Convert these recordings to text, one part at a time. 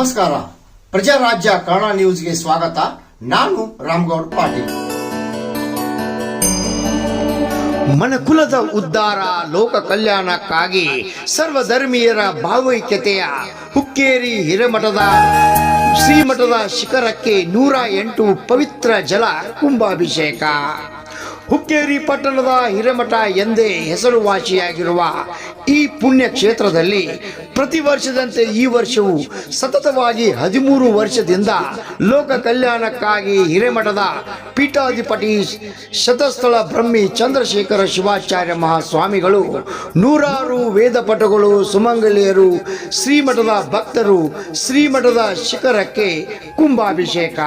ನಮಸ್ಕಾರ. ಪ್ರಜಾರಾಜ್ಯ ಕನ್ನಡ ನ್ಯೂಸ್ಗೆ ಸ್ವಾಗತ. ನಾನು ರಾಮಗೌಡ ಪಾಟೀಲ್. ಮನಕುಲದ ಉದ್ಧಾರ, ಲೋಕ ಕಲ್ಯಾಣಕ್ಕಾಗಿ ಸರ್ವಧರ್ಮೀಯರ ಭಾವೈಕ್ಯತೆಯ ಹುಕ್ಕೇರಿ ಹಿರೇಮಠದ ಶ್ರೀಮಠದ ಶಿಖರಕ್ಕೆ 108 ಪವಿತ್ರ ಜಲ ಕುಂಭಾಭಿಷೇಕ. ಹುಕ್ಕೇರಿ ಪಟ್ಟಣದ ಹಿರೇಮಠ ಎಂದೇ ಹೆಸರುವಾಸಿಯಾಗಿರುವ ಈ ಪುಣ್ಯ ಕ್ಷೇತ್ರದಲ್ಲಿ ಪ್ರತಿ ವರ್ಷದಂತೆ ಈ ವರ್ಷವೂ ಸತತವಾಗಿ 13 ವರ್ಷದಿಂದ ಲೋಕ ಕಲ್ಯಾಣಕ್ಕಾಗಿ ಹಿರೇಮಠದ ಪೀಠಾಧಿಪತಿ ಶತಸ್ಥಳ ಬ್ರಹ್ಮಿ ಚಂದ್ರಶೇಖರ ಶಿವಾಚಾರ್ಯ ಮಹಾಸ್ವಾಮಿಗಳು, ನೂರಾರು ವೇದಪಟುಗಳು, ಸುಮಂಗಲಿಯರು, ಶ್ರೀಮಠದ ಭಕ್ತರು ಶ್ರೀಮಠದ ಶಿಖರಕ್ಕೆ ಕುಂಭಾಭಿಷೇಕ.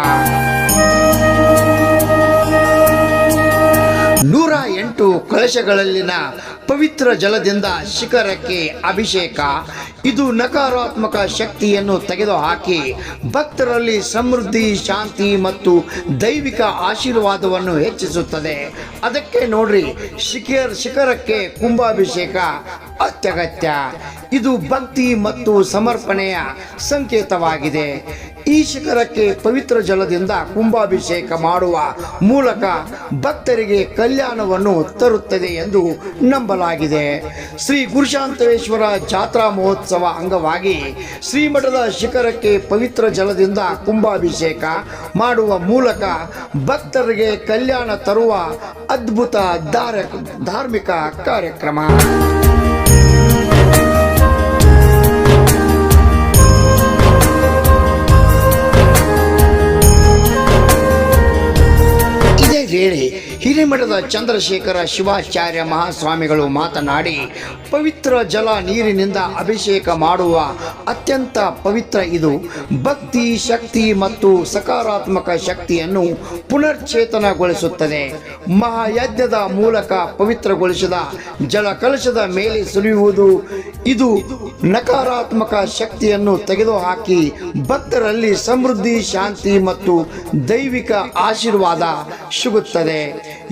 108 ಕಲಶಗಳಲ್ಲಿನ ಪವಿತ್ರ ಜಲದಿಂದ ಶಿಖರಕ್ಕೆ ಅಭಿಷೇಕ. ಇದು ನಕಾರಾತ್ಮಕ ಶಕ್ತಿಯನ್ನು ತೆಗೆದುಹಾಕಿ ಭಕ್ತರಲ್ಲಿ ಸಮೃದ್ಧಿ, ಶಾಂತಿ ಮತ್ತು ದೈವಿಕ ಆಶೀರ್ವಾದವನ್ನು ಹೆಚ್ಚಿಸುತ್ತದೆ. ಅದಕ್ಕೆ ನೋಡ್ರಿ, ಶಿಖರಕ್ಕೆ ಕುಂಭಾಭಿಷೇಕ ಅತ್ಯಗತ್ಯ. ಇದು ಭಕ್ತಿ ಮತ್ತು ಸಮರ್ಪಣೆಯ ಸಂಕೇತವಾಗಿದೆ. ಈ ಶಿಖರಕ್ಕೆ ಪವಿತ್ರ ಜಲದಿಂದ ಕುಂಭಾಭಿಷೇಕ ಮಾಡುವ ಮೂಲಕ ಭಕ್ತರಿಗೆ ಕಲ್ಯಾಣವನ್ನು ತರುತ್ತದೆ ಎಂದು ನಂಬಲಾಗಿದೆ. ಶ್ರೀ ಗುರುಶಾಂತೇಶ್ವರ ಜಾತ್ರಾ ಮಹೋತ್ಸವ ಅಂಗವಾಗಿ ಶ್ರೀಮಠದ ಶಿಖರಕ್ಕೆ ಪವಿತ್ರ ಜಲದಿಂದ ಕುಂಭಾಭಿಷೇಕ ಮಾಡುವ ಮೂಲಕ ಭಕ್ತರಿಗೆ ಕಲ್ಯಾಣ ತರುವ ಅದ್ಭುತ ಧಾರ್ಮಿಕ ಕಾರ್ಯಕ್ರಮ. ವೇಳೆ ಹಿರೇಮಠದ ಚಂದ್ರಶೇಖರ ಶಿವಾಚಾರ್ಯ ಮಹಾಸ್ವಾಮಿಗಳು ಮಾತನಾಡಿ, ಪವಿತ್ರ ಜಲ ನೀರಿನಿಂದ ಅಭಿಷೇಕ ಮಾಡುವ ಅತ್ಯಂತ ಪವಿತ್ರ ಇದು. ಭಕ್ತಿ, ಶಕ್ತಿ ಮತ್ತು ಸಕಾರಾತ್ಮಕ ಶಕ್ತಿಯನ್ನು ಪುನರ್ಚೇತನಗೊಳಿಸುತ್ತದೆ. ಮಹಾಯಜ್ಞದ ಮೂಲಕ ಪವಿತ್ರಗೊಳಿಸಿದ ಜಲ ಕಲಶದ ಮೇಲೆ ಸುರಿಯುವುದು ಇದು ನಕಾರಾತ್ಮಕ ಶಕ್ತಿಯನ್ನು ತೆಗೆದುಹಾಕಿ ಭಕ್ತರಲ್ಲಿ ಸಮೃದ್ಧಿ, ಶಾಂತಿ ಮತ್ತು ದೈವಿಕ ಆಶೀರ್ವಾದ ಸಿಗುತ್ತದೆ.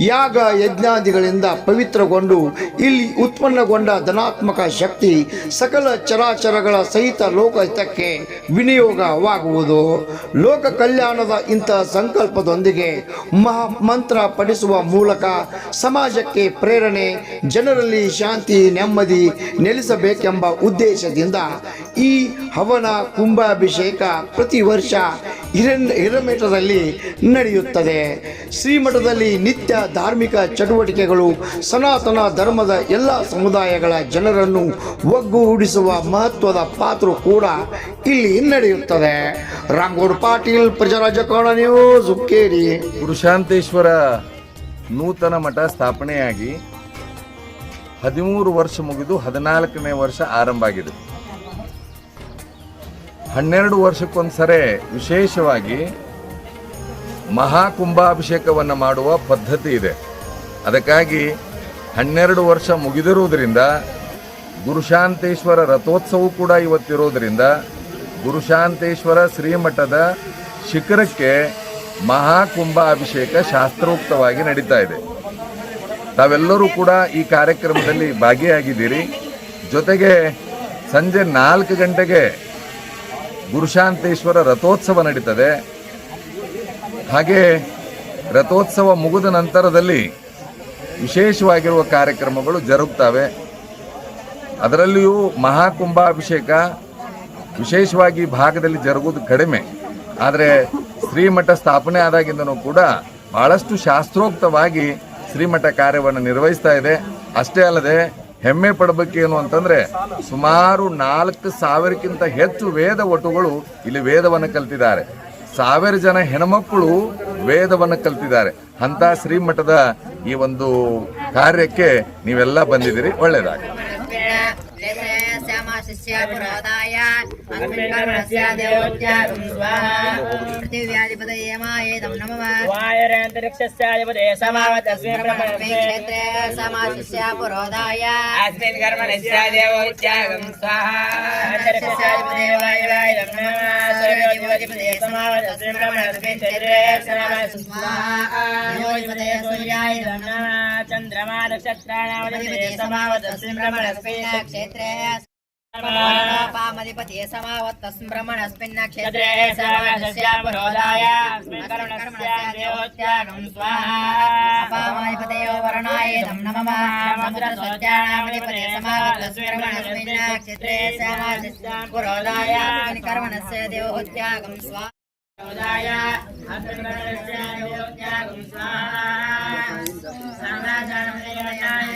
ಯಾಗ ಯಜ್ಞಾದಿಗಳಿಂದ ಪವಿತ್ರಗೊಂಡು ಇಲ್ಲಿ ಉತ್ಪನ್ನಗೊಂಡ ಧನಾತ್ಮಕ ಶಕ್ತಿ ಸಕಲ ಚರಾಚರಗಳ ಸಹಿತ ಲೋಕಹಿತಕ್ಕೆ ವಿನಿಯೋಗವಾಗುವುದು. ಲೋಕ ಕಲ್ಯಾಣದ ಇಂತಹ ಸಂಕಲ್ಪದೊಂದಿಗೆ ಮಹಾಮಂತ್ರ ಪಠಿಸುವ ಮೂಲಕ ಸಮಾಜಕ್ಕೆ ಪ್ರೇರಣೆ, ಜನರಲ್ಲಿ ಶಾಂತಿ, ನೆಮ್ಮದಿ ನೆಲೆಸಬೇಕೆಂಬ ಉದ್ದೇಶದಿಂದ ಈ ಹವನ ಕುಂಭಾಭಿಷೇಕ ಪ್ರತಿ ವರ್ಷ ಹಿರೇಮಠದಲ್ಲಿ ನಡೆಯುತ್ತದೆ. ಶ್ರೀಮಠದಲ್ಲಿ ನಿತ್ಯ ಧಾರ್ಮಿಕ ಚಟುವಟಿಕೆಗಳು ಸನಾತನ ಧರ್ಮದ ಎಲ್ಲ ಸಮುದಾಯಗಳ ಜನರನ್ನು ಒಗ್ಗೂಡಿಸುವ ಮಹತ್ವದ ಪಾತ್ರ ಕೂಡ ಇಲ್ಲಿ ನಡೆಯುತ್ತದೆ. ರಾಮಗೌಡ ಪಾಟೀಲ್, ಪ್ರಜಾರಾಜ್ಯ ಕನ್ನಡ ನ್ಯೂಸ್, ಹುಕ್ಕೇರಿ. ಗುರುಶಾಂತೇಶ್ವರ ನೂತನ ಮಠ ಸ್ಥಾಪನೆಯಾಗಿ 13 ವರ್ಷ ಮುಗಿದು 14ನೇ ವರ್ಷ ಆರಂಭ ಆಗಿದೆ. 12 ವರ್ಷಕ್ಕೊಂದ್ಸರಿ ವಿಶೇಷವಾಗಿ ಮಹಾಕುಂಭಾಭಿಷೇಕವನ್ನು ಮಾಡುವ ಪದ್ಧತಿ ಇದೆ. ಅದಕ್ಕಾಗಿ 12 ವರ್ಷ ಮುಗಿದಿರುವುದರಿಂದ ಗುರುಶಾಂತೇಶ್ವರ ರಥೋತ್ಸವ ಕೂಡ ಇವತ್ತಿರೋದರಿಂದ ಗುರುಶಾಂತೇಶ್ವರ ಶ್ರೀಮಠದ ಶಿಖರಕ್ಕೆ ಮಹಾಕುಂಭಾಭಿಷೇಕ ಶಾಸ್ತ್ರೋಕ್ತವಾಗಿ ನಡೀತಾ ಇದೆ. ತಾವೆಲ್ಲರೂ ಕೂಡ ಈ ಕಾರ್ಯಕ್ರಮದಲ್ಲಿ ಭಾಗಿಯಾಗಿದ್ದೀರಿ. ಜೊತೆಗೆ ಸಂಜೆ 4 ಗಂಟೆಗೆ ಗುರುಶಾಂತೇಶ್ವರ ರಥೋತ್ಸವ ನಡೀತದೆ. ಹಾಗೆ ರಥೋತ್ಸವ ಮುಗಿದ ನಂತರದಲ್ಲಿ ವಿಶೇಷವಾಗಿರುವ ಕಾರ್ಯಕ್ರಮಗಳು ಜರುಗುತ್ತವೆ. ಅದರಲ್ಲಿಯೂ ಮಹಾಕುಂಭಾಭಿಷೇಕ ವಿಶೇಷವಾಗಿ ಭಾಗದಲ್ಲಿ ಜರುಗುವುದು ಕಡಿಮೆ. ಆದರೆ ಶ್ರೀಮಠ ಸ್ಥಾಪನೆ ಆದಾಗಿಂದನೂ ಕೂಡ ಬಹಳಷ್ಟು ಶಾಸ್ತ್ರೋಕ್ತವಾಗಿ ಶ್ರೀಮಠ ಕಾರ್ಯವನ್ನು ನಿರ್ವಹಿಸ್ತಾ ಇದೆ. ಅಷ್ಟೇ ಅಲ್ಲದೆ ಹೆಮ್ಮೆ ಪಡಬೇಕೇನು ಅಂತಂದರೆ ಸುಮಾರು 4,000ಕ್ಕಿಂತ ಹೆಚ್ಚು ವೇದ ಒಟುಗಳು ಇಲ್ಲಿ ವೇದವನ್ನು ಕಲ್ತಿದ್ದಾರೆ. 1000 ಜನ ಹೆಣ್ಮಕ್ಕಳು ವೇದವನ್ನು ಕಲ್ತಿದ್ದಾರೆ. ಅಂತ ಶ್ರೀಮಠದ ಈ ಒಂದು ಕಾರ್ಯಕ್ಕೆ ನೀವೆಲ್ಲ ಬಂದಿದ್ದೀರಿ. ಒಳ್ಳೆಯದಾಗಲಿ. चंद्रमा नक्षत्राणावधि समावत क्षेत्रे पामधिपति समावत्तस्मिन् ब्रह्मणस्मिन् नक्षत्रे समाजस्यापरोधाय कर्मणस्यादेवोत्यागं स्वाहा पामधिपतयो वरुणायेदं नमः समुद्रस्वत्यानामधिपति समावत्तस्मिन् ब्रह्मणस्मिन् नक्षत्रे समाजस्यापरोधाय कर्मणस्य देवोत्यागं स्वाहा रोधाय देवोत्यागं स्वाहा समाजानमधिपतयाय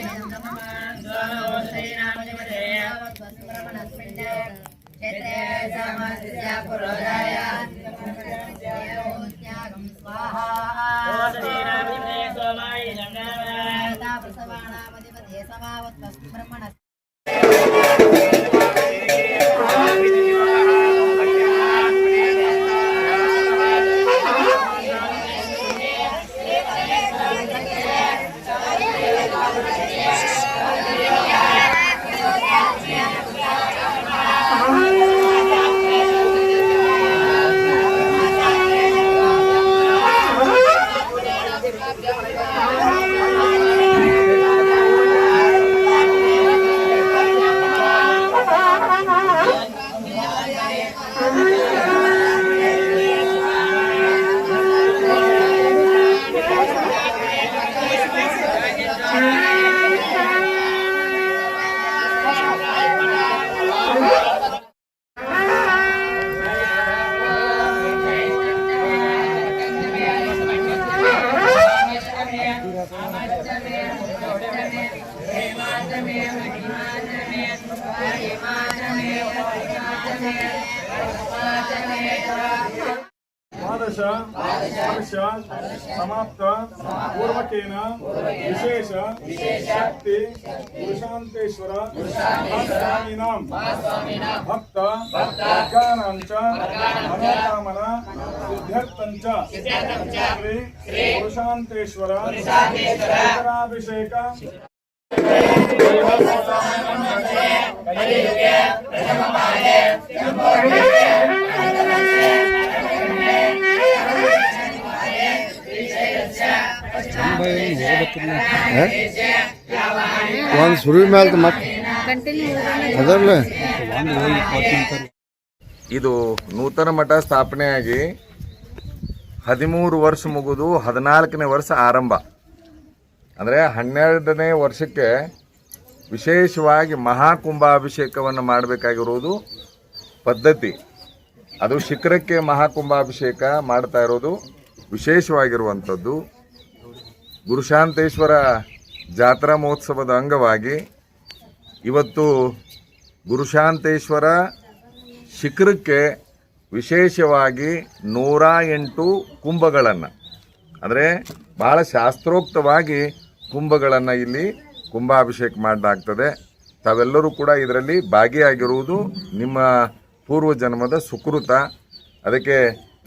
समाप्त पूर्वकेन विशेष शक्ति पुरुषान्तेश्वर स्वामीनां भक्त वर्गाणां च मनोकामना सिद्ध्यर्थं च श्री पुरुषान्तेश्वर अभिषेक ಒಂದು ಸುರುವಿ ಮೇಲೆ ಮತ್ತೆ ಅದರಲ್ಲೇ ಇದು ನೂತನ ಮಠ ಸ್ಥಾಪನೆಯಾಗಿ 13 ವರ್ಷ ಮುಗಿದು 14ನೇ ವರ್ಷ ಆರಂಭ. ಅಂದರೆ 12ನೇ ವರ್ಷಕ್ಕೆ ವಿಶೇಷವಾಗಿ ಮಹಾಕುಂಭಾಭಿಷೇಕವನ್ನು ಮಾಡಬೇಕಾಗಿರೋದು ಪದ್ಧತಿ. ಅದು ಶಿಖರಕ್ಕೆ ಮಹಾಕುಂಭಾಭಿಷೇಕ ಮಾಡ್ತಾ ಇರೋದು ವಿಶೇಷವಾಗಿರುವಂಥದ್ದು. ಗುರುಶಾಂತೇಶ್ವರ ಜಾತ್ರಾ ಮಹೋತ್ಸವದ ಅಂಗವಾಗಿ ಇವತ್ತು ಗುರುಶಾಂತೇಶ್ವರ ಶಿಖರಕ್ಕೆ ವಿಶೇಷವಾಗಿ 108 ಕುಂಭಗಳನ್ನು, ಅಂದರೆ ಭಾಳ ಶಾಸ್ತ್ರೋಕ್ತವಾಗಿ ಕುಂಭಗಳನ್ನು ಇಲ್ಲಿ ಕುಂಭಾಭಿಷೇಕ ಮಾಡಲಾಗ್ತದೆ. ತಾವೆಲ್ಲರೂ ಕೂಡ ಇದರಲ್ಲಿ ಭಾಗಿಯಾಗಿರುವುದು ನಿಮ್ಮ ಪೂರ್ವಜನ್ಮದ ಸುಕೃತ. ಅದಕ್ಕೆ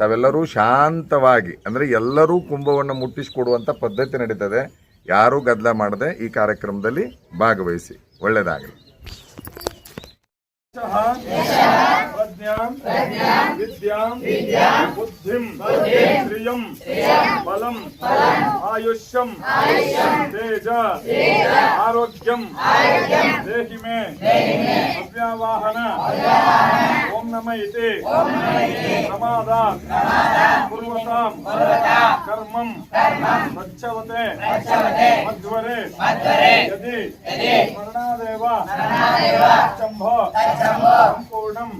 ತಾವೆಲ್ಲರೂ ಶಾಂತವಾಗಿ, ಅಂದರೆ ಎಲ್ಲರೂ ಕುಂಭವನ್ನು ಮುಟ್ಟಿಸಿಕೊಡುವಂಥ ಪದ್ಧತಿ ನಡೀತದೆ. ಯಾರೂ ಗದ್ದಲ ಮಾಡದೆ ಈ ಕಾರ್ಯಕ್ರಮದಲ್ಲಿ ಭಾಗವಹಿಸಿ. ಒಳ್ಳೆಯದಾಗಲಿ. प्रज्ञां विद्यां बुद्धिं श्रियं बलं आयुष्यं तेज आरोग्यं देहि मे अव्यावाहन ओम नमः इति समादात् कुर्वतां कर्मं गच्छवते मध्वरे यदि स्मरणादेव शम्भो संपूर्णं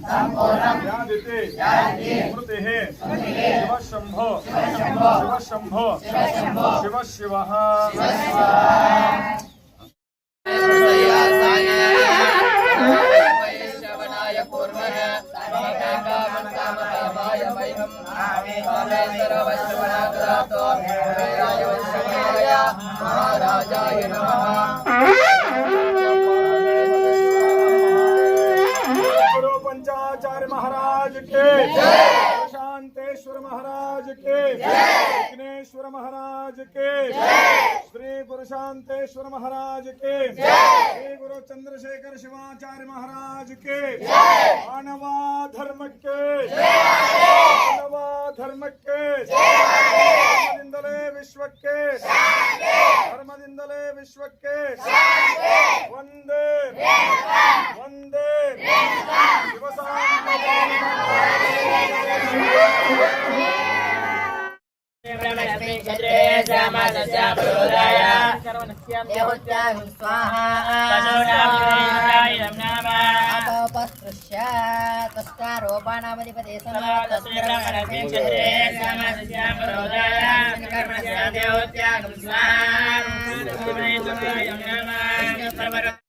यादिते स्मृतिः शिव शम्भो शिव शम्भो शिव शिवः महाराजाय नमः। पंचाचार्य महाराज के, शांतेश्वर महाराज के, विघ्नेश्वर महाराज के, श्री गुरु शांतेश्वर महाराज के, श्री गुरु चंद्रशेखर शिवाचार्य महाराज के, मानवा धर्म के, मानवा धर्म के, धर्मदिंदले विश्व के, धर्मदिंदले विश्व के, वंदे वंदे देहोत्यागं स्वाहा अपस्पृश्य तस्कारोपानामधिपते समात्मस्त्रमणस्मिन्